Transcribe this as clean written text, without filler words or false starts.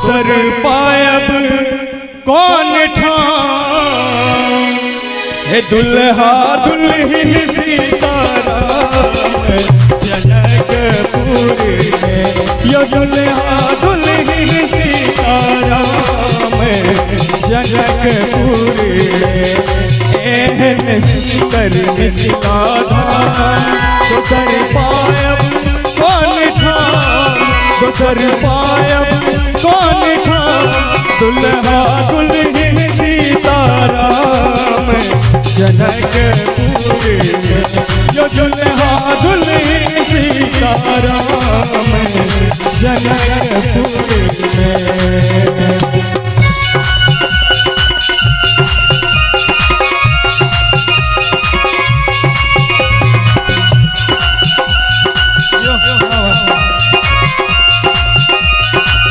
दोसर पायब कौन ठाम, हे दुल्हा दुल्हन सीताराम जनकपुर में। यो दुल्हा दुल्हन सीताराम जनकपुर में। एहन सुंदर मिथिला धाम दोसर पायब कौन ठाम, दोसर पायब कौन ठाम, दुल्हा दुल्हन सीताराम जनकपुर में। यो दुल्हा दुल्हन सीताराम जनकपुर में।